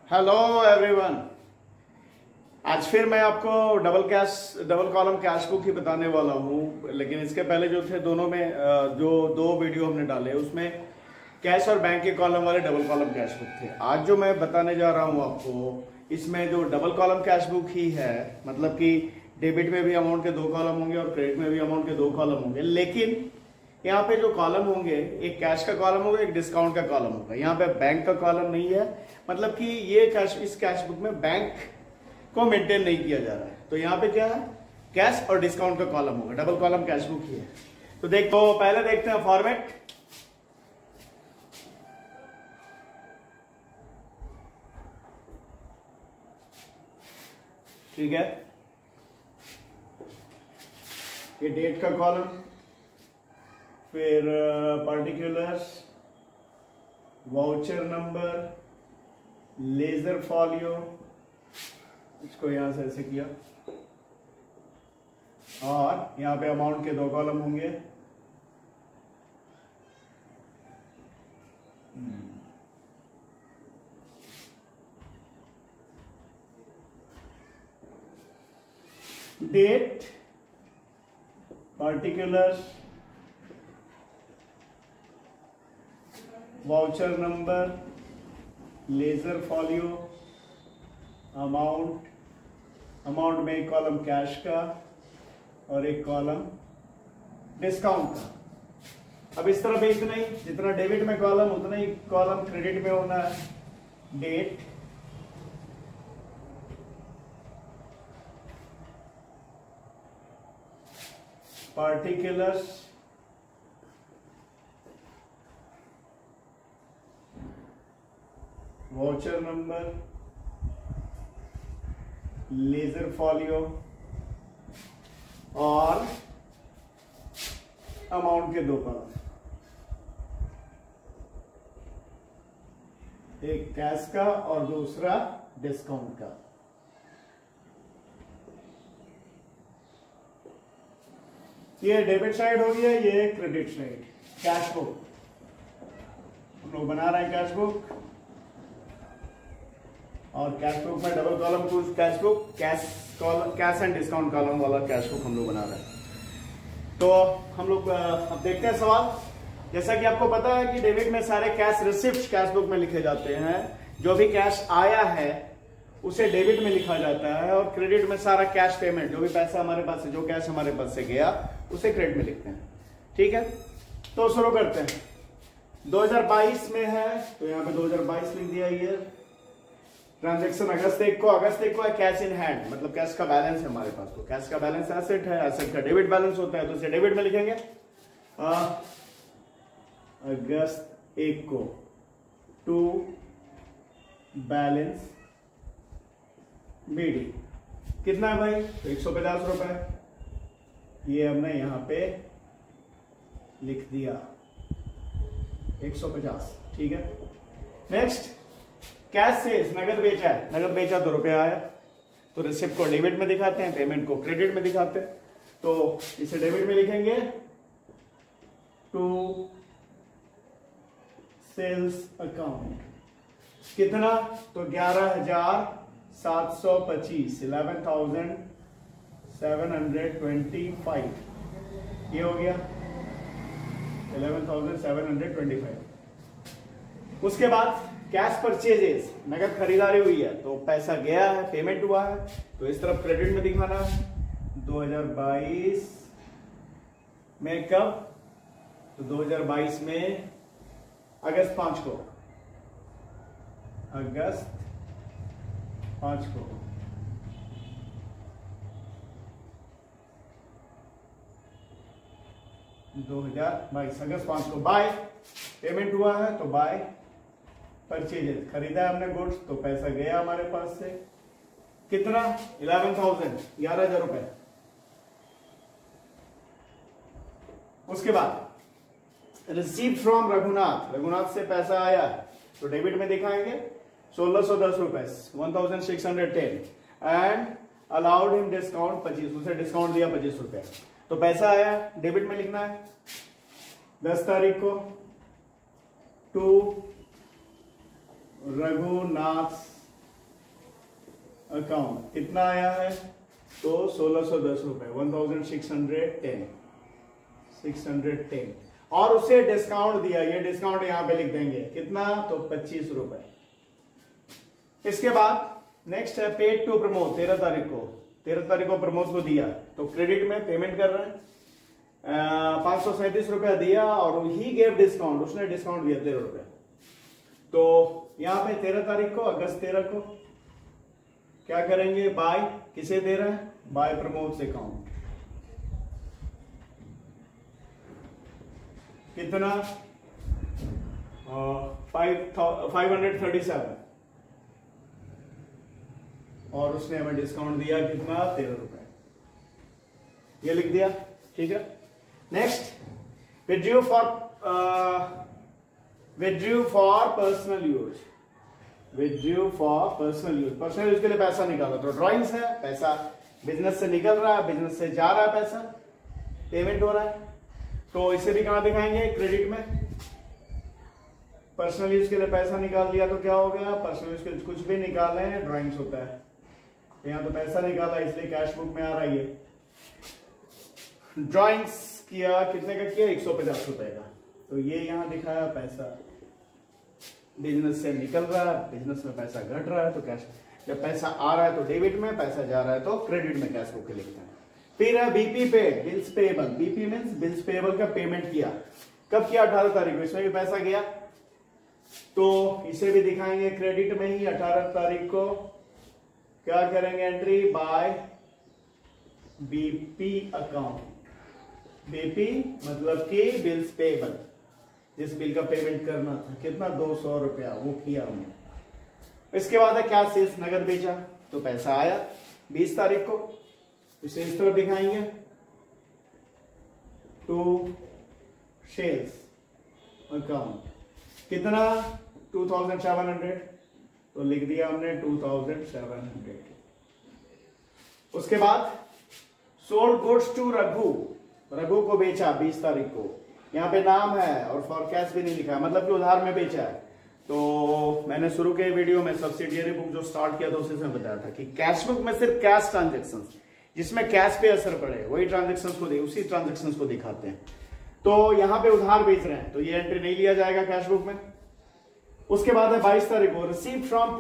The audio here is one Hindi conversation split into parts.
Hello everyone. आज फिर मैं आपको डबल कॉलम कैश बुक ही बताने वाला हूँ, लेकिन इसके पहले जो थे दोनों में जो दो वीडियो हमने डाले उसमें कैश और बैंक के कॉलम वाले डबल कॉलम कैश बुक थे। आज जो मैं बताने जा रहा हूँ आपको, इसमें जो डबल कॉलम कैश बुक ही है, मतलब कि डेबिट में भी अमाउंट के दो कॉलम होंगे और क्रेडिट में भी अमाउंट के दो कॉलम होंगे, लेकिन यहाँ पे जो कॉलम होंगे एक कैश का कॉलम होगा, एक डिस्काउंट का कॉलम होगा। यहाँ पे बैंक का कॉलम नहीं है, मतलब कि ये इस कैश बुक में बैंक को मेंटेन नहीं किया जा रहा है। तो यहाँ पे क्या है, कैश और डिस्काउंट का कॉलम होगा, डबल कॉलम कैश बुक ही है। तो पहले देखते हैं फॉर्मेट। ठीक है, ये डेट का कॉलम, फिर particulars, voucher number, ledger folio, इसको यहां से ऐसे किया, और यहां पे अमाउंट के दो कॉलम होंगे। Date, particulars, voucher number, ledger folio, amount में एक कॉलम कैश का और एक कॉलम डिस्काउंट का। अब इस तरफ इतना ही, जितना डेबिट में कॉलम उतना ही कॉलम क्रेडिट में होना है। Date, particulars, voucher number, ledger folio और अमाउंट के दो कॉलम, एक कैश का और दूसरा डिस्काउंट का। ये डेबिट साइड हो गया, ये क्रेडिट साइड। कैश बुक हम लोग बना रहे हैं, कैश बुक, और कैश बुक में double column to cash book, cash and discount column वाला कैश बुक हम लोग बना रहे हैं। तो हम लोग अब देखते हैं सवाल। जैसा कि आपको पता है कि डेबिट में सारे कैश रिसिप्ट कैश बुक में लिखे जाते हैं, जो भी कैश आया है उसे डेबिट में लिखा जाता है, और क्रेडिट में सारा कैश पेमेंट, जो भी पैसा हमारे पास से, जो कैश हमारे पास से गया उसे क्रेडिट में लिखते हैं। ठीक है, तो शुरू करते हैं। 2022 में है तो यहाँ पे 2022 लिख दिया। ये ट्रांजैक्शन अगस्त 1 को है। कैश इन हैंड मतलब कैश का बैलेंस है हमारे पास, तो कैश का बैलेंस एसेट है, एसेट का डेबिट बैलेंस होता है, तो इसे डेबिट में लिखेंगे। अगस्त 1 को टू बैलेंस बीडी कितना है भाई, तो 150 रुपए। ये हमने यहां पे लिख दिया 150। ठीक है, नेक्स्ट कैश से नगद बेचा है, नगद बेचा तो रुपया आया, तो रिसिप्ट को डेबिट में दिखाते हैं, पेमेंट को क्रेडिट में दिखाते हैं, तो इसे डेबिट में लिखेंगे। टू सेल्स अकाउंट कितना, तो 11,725, 11,725 ये हो गया, 11,725। उसके बाद कैश परचेजेस, नगद खरीदारी हुई है तो पैसा गया है, पेमेंट हुआ है, तो इस तरफ क्रेडिट में दिखाना है। 2022 में कब, तो 2022 में अगस्त 5 को, अगस्त 5 को। अगस्त 5 को बाय पेमेंट हुआ है, तो बाय परचेजेस, खरीदा है हमने गुड्स, तो पैसा गया हमारे पास से कितना, 11,000 रुपए। उसके बाद रिसीव फ्रॉम रघुनाथ से पैसा आया तो डेबिट में दिखाएंगे 1610 रुपए, 1610, एंड अलाउड हिम डिस्काउंट 25, उसे डिस्काउंट दिया 25 रुपए। तो पैसा आया, डेबिट में लिखना है 10 तारीख को टू रघुनाथ अकाउंट कितना आया है, तो 1610 रुपए, 1610 और उसे डिस्काउंट दिया, ये डिस्काउंट यहां पे लिख देंगे कितना, तो 25 रुपए। इसके बाद नेक्स्ट है पेड टू प्रमोद, 13 तारीख को प्रमोद को दिया, तो क्रेडिट में पेमेंट कर रहे हैं, 537 रुपया दिया और ही गेव डिस्काउंट, उसने डिस्काउंट दिया 13 रुपया। तो यहां पे 13 तारीख को, अगस्त 13 को क्या करेंगे, बाय किसे दे रहे हैं, बाय प्रमोद से अकाउंट, कितना 537 और उसने हमें डिस्काउंट दिया कितना, 13 रुपए, ये लिख दिया, ठीक है। Next withdrew for personal use, personal use के लिए पैसा निकाला, तो ड्राइंग्स है, पैसा बिजनेस से निकल रहा है, बिजनेस से जा रहा है, पैसा पेमेंट हो रहा है, तो इसे भी कहां दिखाएंगे, क्रेडिट में। पर्सनल यूज के लिए पैसा निकाल दिया तो क्या हो गया, पर्सनल यूज के लिए कुछ भी निकाले हैं ड्राइंग्स होता है, यहां तो पैसा निकाला इसलिए कैश बुक में आ रहा है। ये ड्राइंग्स किया, कितने का किया, 150 रुपए का, तो ये यहां दिखाया पैसा बिजनेस से निकल रहा है, बिजनेस में पैसा घट रहा है, तो कैश, जब पैसा आ रहा है तो डेबिट में, पैसा जा रहा है तो क्रेडिट में कैश बुक के लिखते हैं। फिर है BP paid, bills payable, BP means bills payable का पेमेंट किया, कब किया, 18 तारीख को, इसमें भी पैसा गया, तो इसे भी दिखाएंगे क्रेडिट में ही, 18 तारीख को क्या करेंगे, entry by BP account, BP मतलब कि बिल्स पेएबल, जिस बिल का पेमेंट करना था, कितना 200 रुपया, वो किया हमने। इसके बाद है कैश सेल्स, नगद बेचा, तो पैसा आया 20 तारीख को, इसे इस तरह दिखाएंगे, टू सेल्स अकाउंट, कितना 2700, तो लिख दिया हमने 2700। उसके बाद सोल्ड गुड्स टू रघु को बेचा 20 तारीख को, यहाँ पे नाम है और फॉर कैश भी नहीं लिखा है, मतलब कि उधार में बेचा है। तो मैंने शुरू के वीडियो में सब्सिडियरी बुक जो स्टार्ट किया था उसी से बताया था कि कैश बुक में सिर्फ कैश ट्रांजेक्शन, जिसमें कैश पे असर पड़े वही ट्रांजेक्शन को उसी ट्रांजेक्शन को दिखाते हैं। तो यहाँ पे उधार बेच रहे हैं तो ये एंट्री नहीं लिया जाएगा कैश बुक में। उसके बाद है 22 तारीख को रिसीव फ्रॉम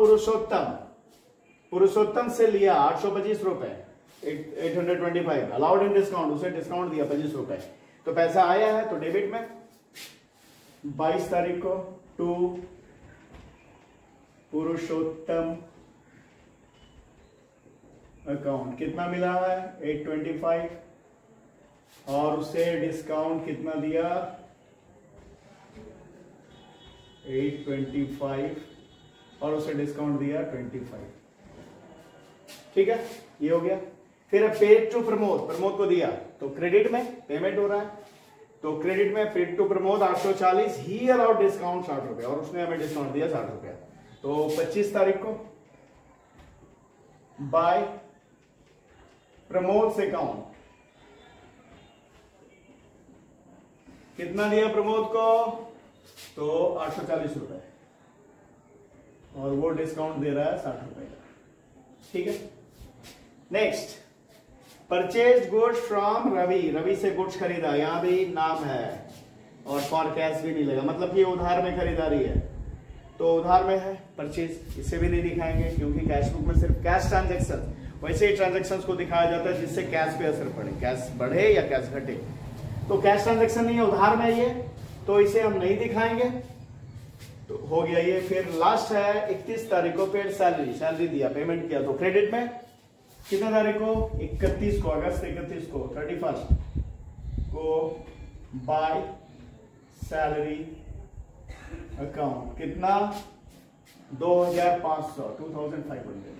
पुरुषोत्तम से लिया 825 रुपए, 825 अलाउड इन डिस्काउंट, उसे डिस्काउंट दिया 25 रुपए, तो पैसा आया है तो डेबिट में। 22 तारीख को टू पुरुषोत्तम अकाउंट, कितना मिला है 825 और उसे डिस्काउंट कितना दिया 825 और उसे डिस्काउंट दिया 25, ठीक है, ये हो गया। फिर पेड टू प्रमोद को दिया तो क्रेडिट में पेमेंट हो रहा है, तो क्रेडिट में पेड टू प्रमोद 840, ही अलाउड डिस्काउंट 60 रुपया और उसने हमें डिस्काउंट दिया 60 रुपया। तो 25 तारीख को बाय प्रमोद से अकाउंट, कितना दिया प्रमोद को, तो 840 रुपए और वो डिस्काउंट दे रहा है 60 रुपए का, ठीक है। Next purchase goods from Ravi से गुड्स खरीदा, यहां भी नाम है और फॉर कैश भी नहीं लगा, मतलब कि उधार में खरीदारी है तो उधार में है परचेज, इसे भी नहीं दिखाएंगे क्योंकि कैश बुक में सिर्फ कैश ट्रांजेक्शन, वैसे ही ट्रांजेक्शन को दिखाया जाता है जिससे कैश पे असर पड़े, कैश बढ़े या कैश घटे, तो कैश ट्रांजेक्शन नहीं है, उधार में ये, तो इसे हम नहीं दिखाएंगे, तो हो गया ये। फिर लास्ट है 31 तारीख को पेड सैलरी दिया, पेमेंट किया, तो क्रेडिट में कितने तारीख को 31 को, अगस्त 31 को 31 को बाय सैलरी अकाउंट, कितना 2500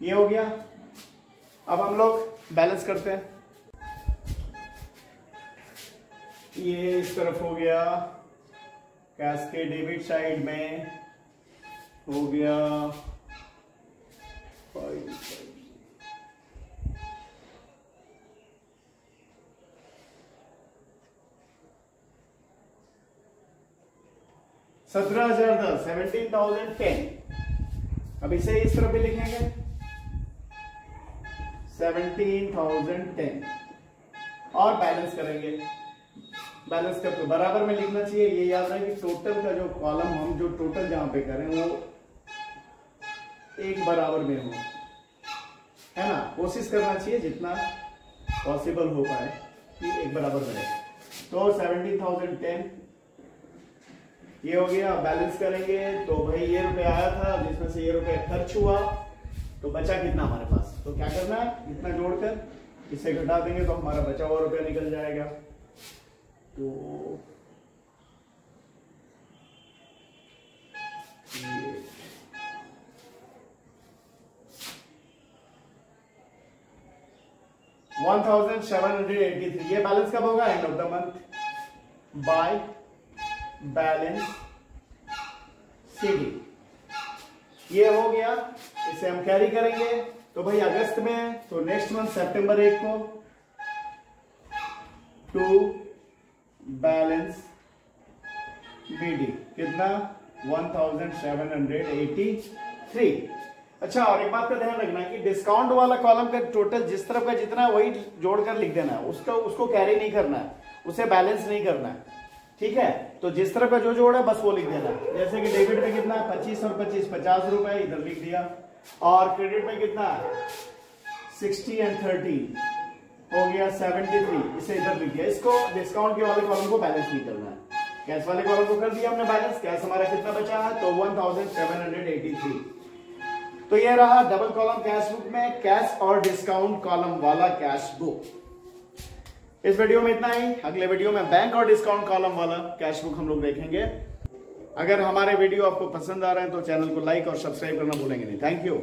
ये हो गया। अब हम लोग बैलेंस करते हैं, ये इस तरफ हो गया, कैश के डेबिट साइड में हो गया 17,010 17,010 अब इसे इस तरफ भी लिखेंगे 17,010 और बैलेंस करेंगे। बैलेंस करके बराबर में लिखना चाहिए। ये याद है कि टोटल का जो कॉलम हम जो टोटल जहां पे करें वो एक बराबर में हो, है ना। कोशिश करना चाहिए जितना पॉसिबल हो पाए कि एक बराबर में रहे। तो 17,010 ये हो गया। बैलेंस करेंगे तो भाई ये रुपए आया था जिसमें से ये रुपए खर्च हुआ, तो बचा कितना हमारे पास। तो क्या करना है, इतना जोड़कर इसे घटा देंगे तो हमारा बचा हुआ रुपया निकल जाएगा। तो $1,783 ये बैलेंस कब होगा, end of the month by balance CD. ये हो गया, इसे हम कैरी करेंगे। तो भाई अगस्त में, तो नेक्स्ट मंथ सितंबर 1 को टू बैलेंस बीडी कितना 1783। अच्छा, और एक बात का ध्यान रखना है कि डिस्काउंट वाला कॉलम का टोटल जिस तरफ का जितना है वही जोड़कर लिख देना है, उसको कैरी नहीं करना है, उसे बैलेंस नहीं करना है, ठीक है। तो जिस तरफ का जो जोड़ है बस वो लिख देना। जैसे कि डेबिट में कितना 25 और 25 50 रुपए इधर लिख दिया, और क्रेडिट में कितना 60 एंड 30 हो गया 73, इसे इधर लिख दिया। इसको डिस्काउंट के वाले कॉलम को बैलेंस नहीं करना है, कैश वाले कॉलम को कर दिया हमने बैलेंस। कैश हमारा कितना बचा है, तो 1783। तो ये रहा डबल कॉलम कैश बुक में कैश और डिस्काउंट कॉलम वाला कैश बुक। इस वीडियो में इतना ही। अगले वीडियो में बैंक और डिस्काउंट कॉलम वाला कैश बुक हम लोग देखेंगे। अगर हमारे वीडियो आपको पसंद आ रहे हैं तो चैनल को लाइक और सब्सक्राइब करना भूलेंगे नहीं। Thank you.